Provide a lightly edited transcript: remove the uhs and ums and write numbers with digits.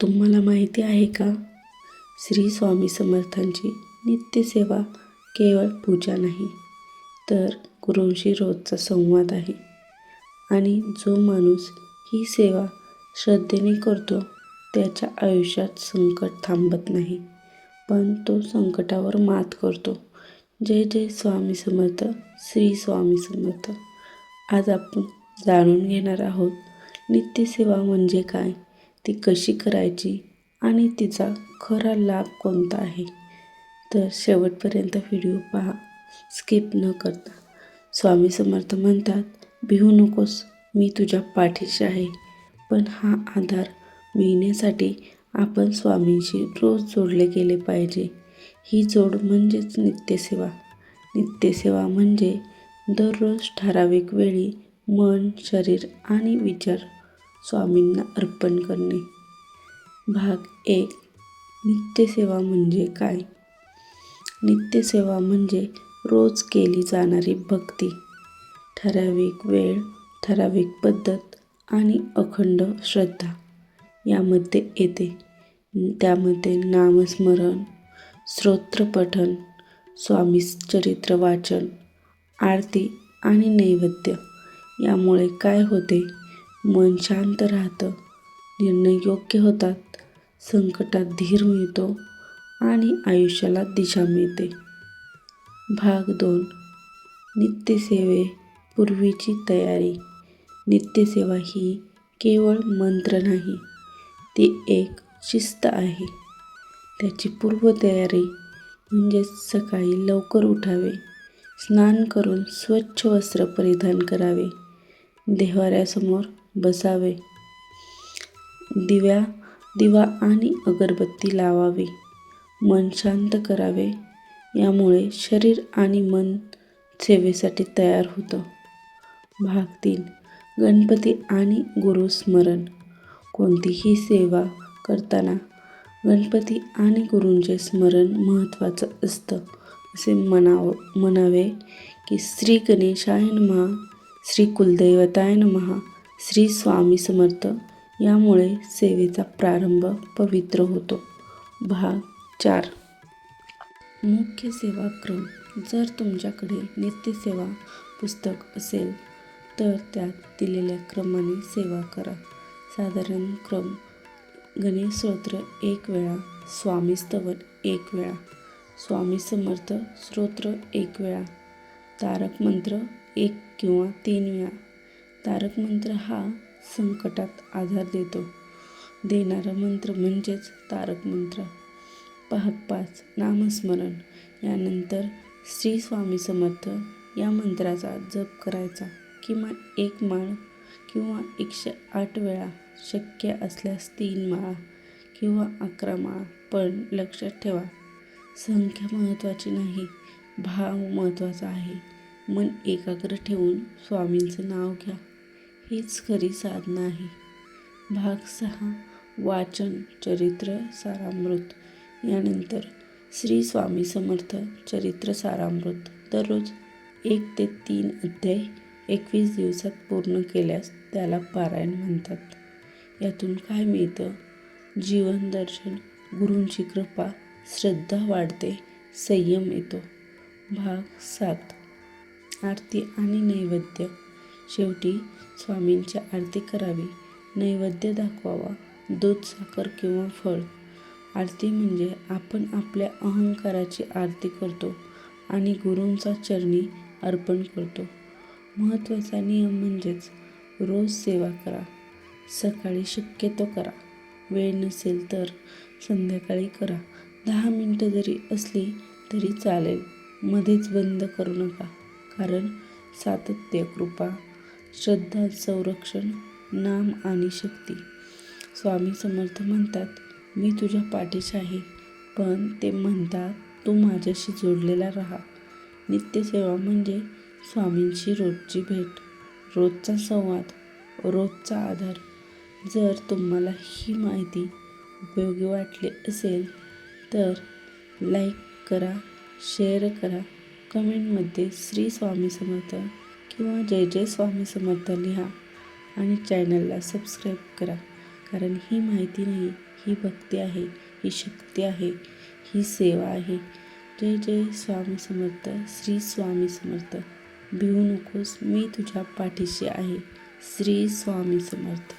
तुम्हाला माहिती आहे का? श्री स्वामी समर्थांची नित्यसेवा केवळ पूजा नाही, तर गुरूंशी रोजचा संवाद आहे. आणि जो माणूस ही सेवा श्रद्धेने करतो, त्याच्या आयुष्यात संकट थांबत नाही, पण तो संकटावर मात करतो. जय जय स्वामी समर्थ, श्री स्वामी समर्थ. आज आपण जाणून घेणार आहोत नित्यसेवा म्हणजे काय, ती कशी करायची आणि तिचा खरा लाभ कोणता आहे. तर शेवटपर्यंत व्हिडिओ पहा, स्किप न करता. स्वामी समर्थ म्हणतात, भिवू नकोस, मी तुझ्या पाठीशी आहे. पण हा आधार मिळण्यासाठी आपण स्वामींशी रोज जोडले गेले पाहिजे. ही जोड म्हणजेच नित्यसेवा. नित्यसेवा म्हणजे दररोज ठराविक वेळी मन, शरीर आणि विचार स्वामींना अर्पण करणे. भाग 1. नित्यसेवा म्हणजे काय? नित्यसेवा म्हणजे रोज केली जाणारी भक्ती. ठराविक वेळ, ठराविक पद्धत आणि अखंड श्रद्धा यामध्ये येते. त्यामध्ये नामस्मरण, स्तोत्रपठण, स्वामी चरित्र वाचन, आरती आणि नैवेद्य. यामुळे काय होते? मन शांत राहतं, निर्णय योग्य होतात, संकटात धीर मिळतो आणि आयुष्याला दिशा मिळते. भाग 2. नित्यसेवेपूर्वीची तयारी. नित्यसेवा ही केवळ मंत्र नाही, ती एक शिस्त आहे. त्याची पूर्वतयारी म्हणजे सकाळी लवकर उठावे, स्नान करून स्वच्छ वस्त्र परिधान करावे, देव्हाऱ्यासमोर बसावे, दिवा आणि अगरबत्ती लावावी, मन शांत करावे. यामुळे शरीर आणि मन सेवेसाठी तयार होतं. भाग 3. गणपती आणि गुरुस्मरण. कोणतीही सेवा करताना गणपती आणि गुरूंचे स्मरण महत्त्वाचं असतं. असे म्हणावे की श्री गणेशाय नमः, श्री कुलदैवताय नमः, श्री स्वामी समर्थ. यामुळे सेवेचा प्रारंभ पवित्र होतो. भाग 4. मुख्य सेवाक्रम. जर तुमच्याकडे नित्यसेवा पुस्तक असेल तर त्यात दिलेल्या क्रमाने सेवा करा. साधारण क्रम: गणेश स्तोत्र 1 वेळा, स्वामी स्तवन 1 वेळा, स्वामी समर्थ स्तोत्र 1 वेळा, तारक मंत्र 1 किंवा 3 वेळा. तारक मंत्र हा संकटात आधार देणारा मंत्र म्हणजेच तारक मंत्र. भाग 5. नामस्मरण. यानंतर श्री स्वामी समर्थ या मंत्राचा जप करायचा. किमान 1 माळ किंवा 108 वेळा, शक्य असल्यास 3 माळा किंवा 11 माळा. पण लक्षात ठेवा, संख्या महत्त्वाची नाही, भाव महत्त्वाचा आहे. मन एकाग्र ठेवून स्वामींचं नाव घ्या, हीच खरी साधना आहे. भाग 6. वाचन चरित्र सारामृत. यानंतर श्री स्वामी समर्थ चरित्र सारामृत दररोज 1 ते 3 अध्याय 21 दिवसात पूर्ण केल्यास त्याला पारायण म्हणतात. यातून काय मिळतं? जीवन दर्शन, गुरूंची कृपा, श्रद्धा वाढते, संयम येतो. भाग 7. आरती आणि नैवेद्य. शेवटी स्वामींची आरती करावी, नैवेद्य दाखवावा, दूध, साखर किंवा फळ. आरती म्हणजे आपण आपल्या अहंकाराची आरती करतो आणि गुरूंचा चरणी अर्पण करतो. महत्त्वाचा नियम म्हणजेच रोज सेवा करा. सकाळी शक्यतो करा, वेळ नसेल तर संध्याकाळी करा. 10 मिनिटं जरी असली तरी चालेल. मध्येच बंद करू नका, कारण सातत्य, कृपा, श्रद्धा, संरक्षण, नाम आणि शक्ती. स्वामी समर्थ म्हणतात, मी तुझ्या पाठीशी आहे, पण ते म्हणतात तू माझ्याशी जोडलेला राहा. नित्यसेवा म्हणजे स्वामींची रोजची भेट, रोजचा संवाद, रोजचा आधार. जर तुम्हाला ही माहिती उपयोगी वाटली असेल तर लाईक करा, शेअर करा, कमेंटमध्ये श्री स्वामी समर्थ किंवा जय जय स्वामी समर्थ लिहा आणि चॅनलला सबस्क्राईब करा. कारण ही माहिती नाही, ही भक्ती आहे, ही शक्ती आहे, ही सेवा आहे. जय जय स्वामी समर्थ. श्री स्वामी समर्थ. भिवू नकोस, मी तुझ्या पाठीशी आहे. श्री स्वामी समर्थ.